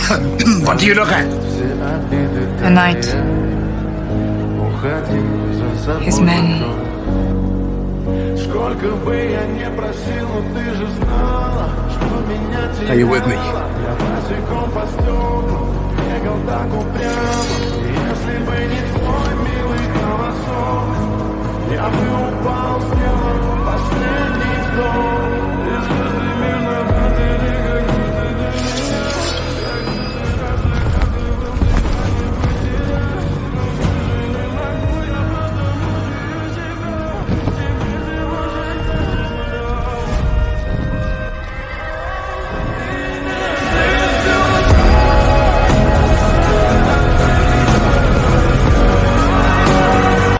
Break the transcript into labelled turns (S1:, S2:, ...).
S1: What do you look at?
S2: A knight. His men.
S1: Are you with me?
S3: Я бы упал с неба в последний вздох.